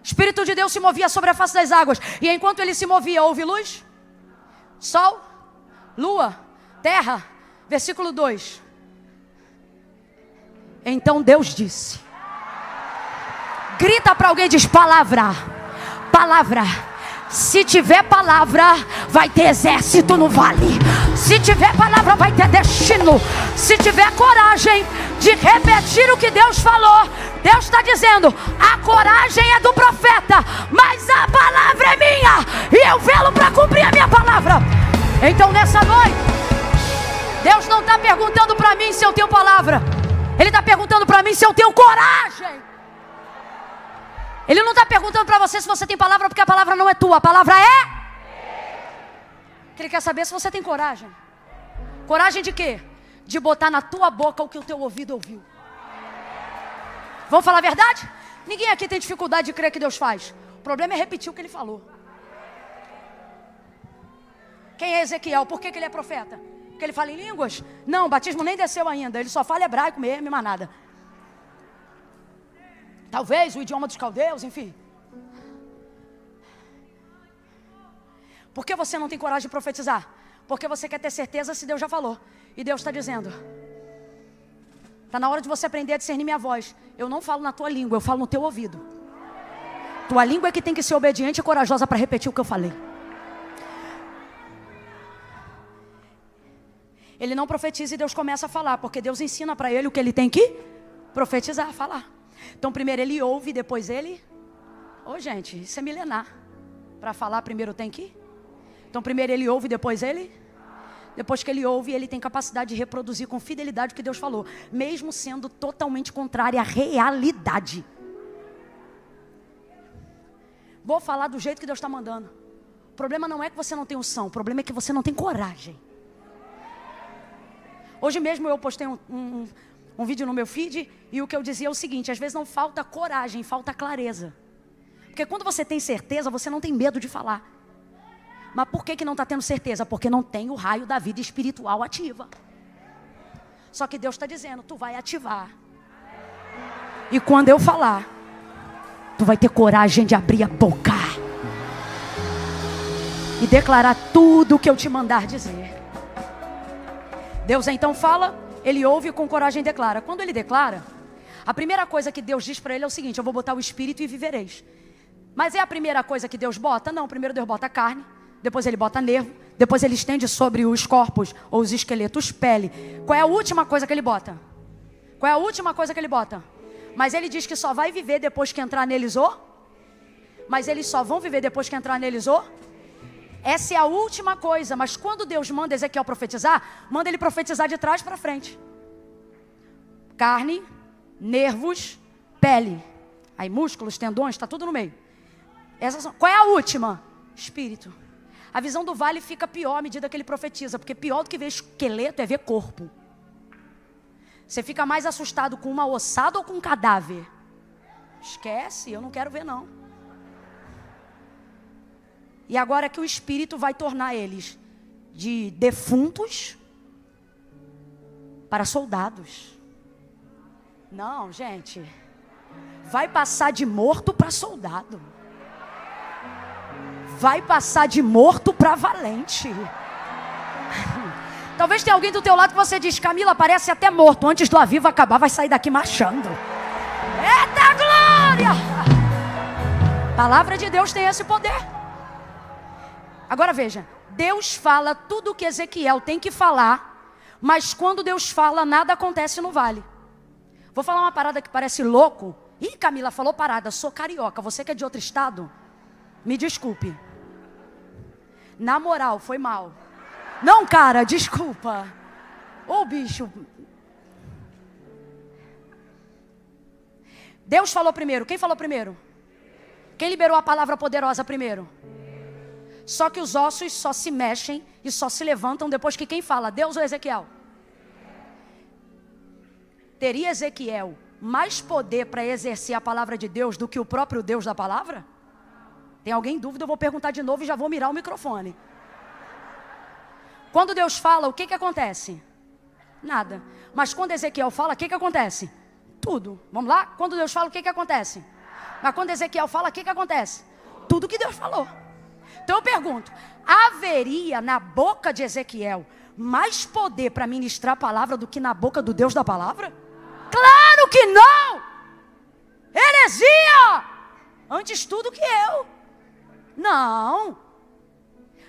O Espírito de Deus se movia sobre a face das águas. E enquanto ele se movia, houve luz? Sol? Lua? Terra? Versículo 2. Então Deus disse. Grita para alguém e diz, palavra. Palavra. Se tiver palavra, vai ter exército no vale. Se tiver palavra, vai ter destino. Se tiver coragem de repetir o que Deus falou, Deus está dizendo, a coragem é do profeta, mas a palavra é minha, e eu velo para cumprir a minha palavra. Então nessa noite, Deus não está perguntando para mim se eu tenho palavra. Ele está perguntando para mim se eu tenho coragem. Ele não está perguntando para você se você tem palavra, porque a palavra não é tua, a palavra é. Ele quer saber se você tem coragem. Coragem de quê? De botar na tua boca o que o teu ouvido ouviu. Vamos falar a verdade? Ninguém aqui tem dificuldade de crer que Deus faz. O problema é repetir o que ele falou. Quem é Ezequiel? Por que ele é profeta? Porque ele fala em línguas? Não, o batismo nem desceu ainda. Ele só fala hebraico mesmo e mais nada. Talvez o idioma dos caldeus, enfim. Por que você não tem coragem de profetizar? Porque você quer ter certeza se Deus já falou. E Deus está dizendo, está na hora de você aprender a discernir minha voz. Eu não falo na tua língua, eu falo no teu ouvido. Tua língua é que tem que ser obediente e corajosa para repetir o que eu falei. Ele não profetiza e Deus começa a falar, porque Deus ensina para ele o que ele tem que profetizar, falar. Então primeiro ele ouve, depois ele... gente, isso é milenar. Para falar primeiro tem que... Então primeiro ele ouve, depois ele... Depois que ele ouve, ele tem capacidade de reproduzir com fidelidade o que Deus falou, mesmo sendo totalmente contrário à realidade. Vou falar do jeito que Deus está mandando. O problema não é que você não tem unção, o problema é que você não tem coragem. Hoje mesmo eu postei um vídeo no meu feed, e o que eu dizia é o seguinte, às vezes não falta coragem, falta clareza. Porque quando você tem certeza, você não tem medo de falar. Mas por que não está tendo certeza? Porque não tem o raio da vida espiritual ativa. Só que Deus está dizendo, tu vai ativar. E quando eu falar, tu vai ter coragem de abrir a boca e declarar tudo o que eu te mandar dizer. Deus então fala, ele ouve e com coragem declara. Quando ele declara, a primeira coisa que Deus diz para ele é o seguinte, eu vou botar o espírito e vivereis. Mas é a primeira coisa que Deus bota? Não, primeiro Deus bota carne, depois ele bota nervo, depois ele estende sobre os corpos ou os esqueletos pele. Qual é a última coisa que ele bota? Qual é a última coisa que ele bota? Mas ele diz que só vai viver depois que entrar neles Mas eles só vão viver depois que entrar neles Essa é a última coisa. Mas quando Deus manda Ezequiel profetizar, manda ele profetizar de trás para frente. Carne, nervos, pele. Aí músculos, tendões, está tudo no meio. Qual é a última? Espírito. A visão do vale fica pior à medida que ele profetiza, porque pior do que ver esqueleto é ver corpo. Você fica mais assustado com uma ossada ou com um cadáver? Esquece, eu não quero ver não. E agora é que o Espírito vai tornar eles de defuntos para soldados. Não, gente. Vai passar de morto para soldado. Vai passar de morto para valente. Talvez tenha alguém do teu lado que você diz, Camila, parece até morto. Antes do avivo acabar, vai sair daqui marchando. Eita glória! A palavra de Deus tem esse poder. Agora veja, Deus fala tudo o que Ezequiel tem que falar, mas quando Deus fala, nada acontece no vale. Vou falar uma parada que parece louco. Ih, Camila falou parada, sou carioca, você que é de outro estado, me desculpe. Na moral, foi mal. Não, cara, desculpa. Ô, bicho. Deus falou primeiro. Quem falou primeiro? Quem liberou a palavra poderosa primeiro? Só que os ossos só se mexem e só se levantam depois que quem fala? Deus ou Ezequiel? Teria Ezequiel mais poder para exercer a palavra de Deus do que o próprio Deus da palavra? Tem alguém em dúvida? Eu vou perguntar de novo e já vou mirar o microfone. Quando Deus fala, o que acontece? Nada. Mas quando Ezequiel fala, o que acontece? Tudo. Vamos lá? Quando Deus fala, o que acontece? Mas quando Ezequiel fala, o que acontece? Tudo que Deus falou. Então eu pergunto, haveria na boca de Ezequiel mais poder para ministrar a palavra do que na boca do Deus da palavra? Claro que não! Heresia! Antes tudo que eu. Não.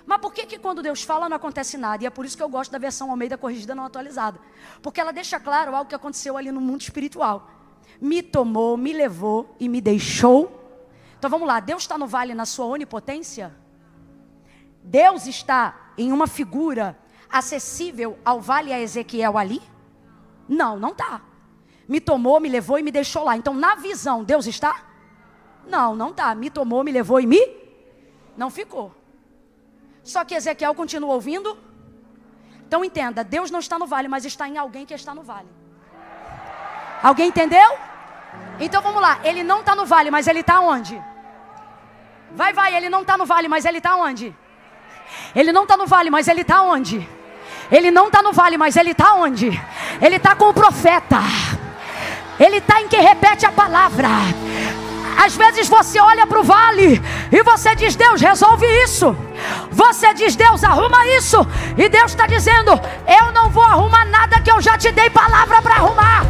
Mas por que quando Deus fala não acontece nada? E é por isso que eu gosto da versão Almeida corrigida não atualizada. Porque ela deixa claro algo que aconteceu ali no mundo espiritual. Me tomou, me levou e me deixou. Então vamos lá, Deus está no vale na sua onipotência? Deus está em uma figura acessível ao vale a Ezequiel ali? Não, não está. Me tomou, me levou e me deixou lá. Então na visão, Deus está? Não, não está. Me tomou, me levou e me... Não ficou. Só que Ezequiel continua ouvindo. Então entenda, Deus não está no vale, mas está em alguém que está no vale. Alguém entendeu? Então vamos lá, ele não está no vale, mas ele está onde? Vai, ele não está no vale, mas ele está onde? Ele não está no vale, mas ele está onde? Ele não está no vale, mas ele está onde? Ele está com o profeta. Ele está em quem repete a palavra. Às vezes você olha para o vale e você diz, Deus, resolve isso. Você diz, Deus, arruma isso. E Deus está dizendo, eu não vou arrumar nada que eu já te dei palavra para arrumar.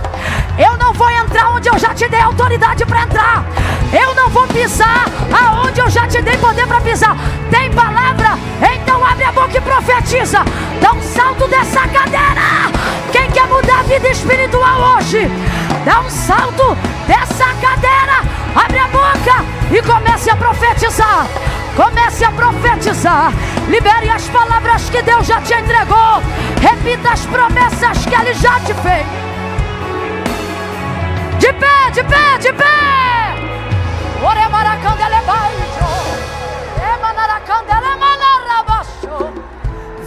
Eu não vou entrar onde eu já te dei autoridade para entrar. Eu não vou pisar aonde eu já te dei poder para pisar. Tem palavra? Então abre a boca e profetiza. Dá um salto dessa cadeira. Quem quer mudar a vida espiritual hoje? Dá um salto dessa cadeira. Abre a boca e comece a profetizar. Comece a profetizar. Libere as palavras que Deus já te entregou. Repita as promessas que Ele já te fez. De pé, de pé, de pé.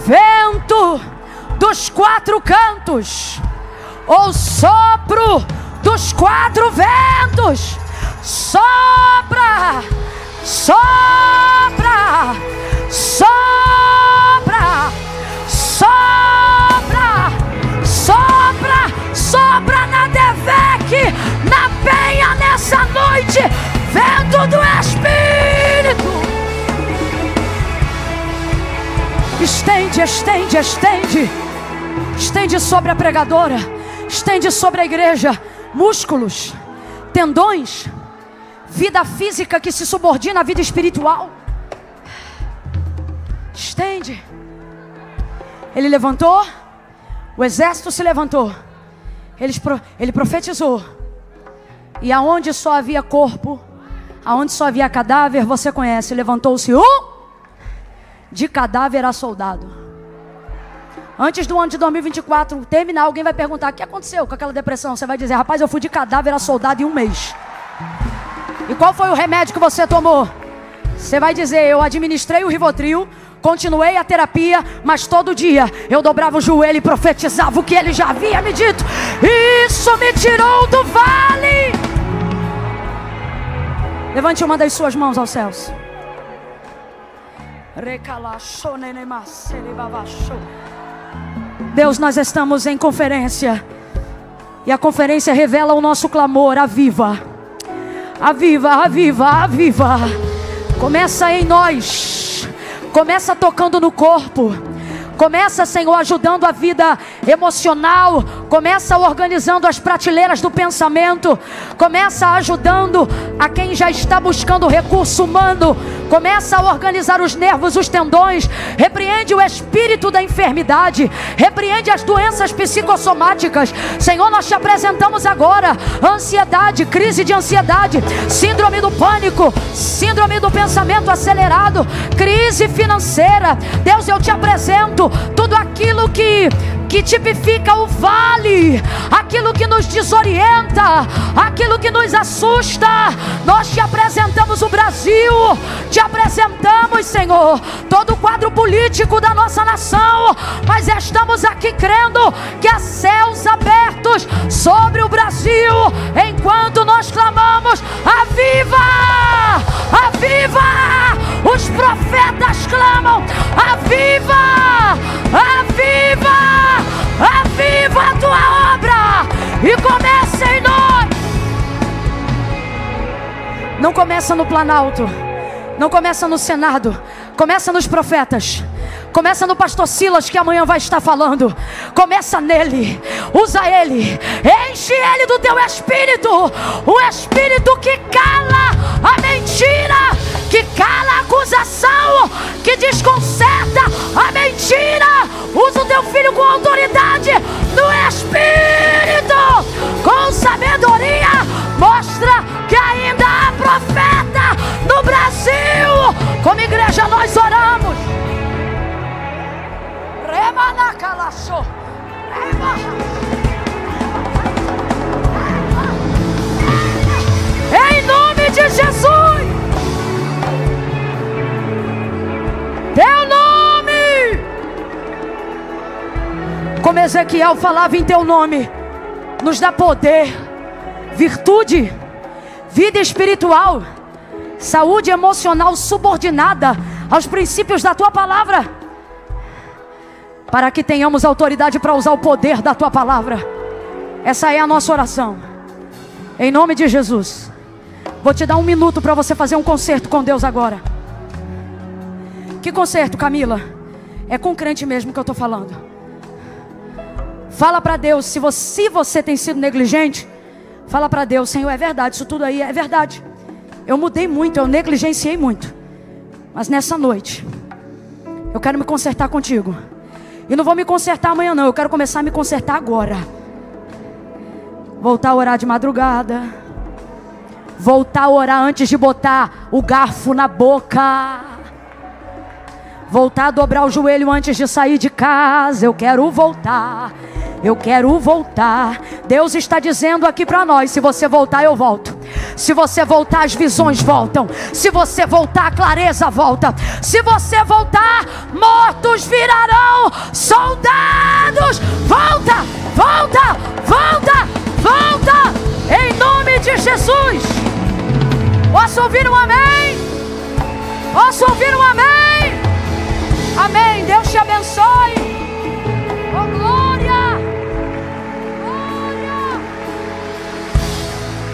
Vento dos quatro cantos, ou sopro dos quatro ventos, sopra, sopra, sopra, sopra, sopra, sopra na Devec, na Penha nessa noite, vento do Espírito. Estende, estende, estende. Estende sobre a pregadora. Estende sobre a igreja. Músculos, tendões, vida física que se subordina à vida espiritual. Estende. Ele levantou. O exército se levantou. Ele profetizou. E aonde só havia corpo, aonde só havia cadáver, você conhece. Levantou-se de cadáver a soldado. Antes do ano de 2024 terminar, alguém vai perguntar: o que aconteceu com aquela depressão? Você vai dizer: rapaz, eu fui de cadáver a soldado em um mês. E qual foi o remédio que você tomou? Você vai dizer: eu administrei o Rivotril, continuei a terapia, mas todo dia eu dobrava o joelho e profetizava o que ele já havia me dito. Isso me tirou do vale. Levante uma das suas mãos aos céus. Deus, nós estamos em conferência. E a conferência revela o nosso clamor. Aviva, aviva, aviva, aviva. Começa em nós. Começa tocando no corpo. Começa, Senhor, ajudando a vida emocional. Começa organizando as prateleiras do pensamento. Começa ajudando a quem já está buscando recurso humano. Começa a organizar os nervos, os tendões. Repreende o espírito da enfermidade. Repreende as doenças psicossomáticas. Senhor, nós te apresentamos agora ansiedade, crise de ansiedade, síndrome do pânico, síndrome do pensamento acelerado, crise financeira. Deus, eu te apresento tudo aquilo que tipifica o vale, aquilo que nos desorienta, aquilo que nos assusta. Nós te apresentamos o Brasil, te apresentamos, Senhor, todo o quadro político da nossa nação, mas estamos aqui crendo que há céus abertos sobre o Brasil, enquanto nós clamamos: aviva, aviva! Os profetas clamam: aviva, aviva! Aviva a tua obra e começa em nós. Não começa no Planalto, não começa no Senado, começa nos profetas. Começa no pastor Silas, que amanhã vai estar falando. Começa nele, usa ele, enche ele do teu espírito, o espírito que cala a mentira, que cala a acusação, que desconcerta a mentira. Usa o teu filho com autoridade no espírito, com sabedoria. Mostra que ainda há profeta no Brasil. Como igreja nós oramos. Em nome de Jesus, teu nome, como Ezequiel falava em teu nome, nos dá poder, virtude, vida espiritual, saúde emocional subordinada aos princípios da tua palavra, para que tenhamos autoridade para usar o poder da tua palavra. Essa é a nossa oração, em nome de Jesus. Vou te dar 1 minuto para você fazer um concerto com Deus agora. Que concerto, Camila? É com crente mesmo que eu estou falando. Fala para Deus, se você tem sido negligente, fala para Deus: Senhor, é verdade, isso tudo aí é verdade. Eu mudei muito, eu negligenciei muito, mas nessa noite eu quero me consertar contigo. E não vou me consertar amanhã não, eu quero começar a me consertar agora. Voltar a orar de madrugada, voltar a orar antes de botar o garfo na boca, voltar a dobrar o joelho antes de sair de casa. Eu quero voltar, eu quero voltar. Deus está dizendo aqui para nós: se você voltar, eu volto. Se você voltar, as visões voltam. Se você voltar, a clareza volta. Se você voltar, mortos virarão soldados. Volta, volta, volta, volta, em nome de Jesus. Posso ouvir um amém? Posso ouvir um amém? Amém. Deus te abençoe.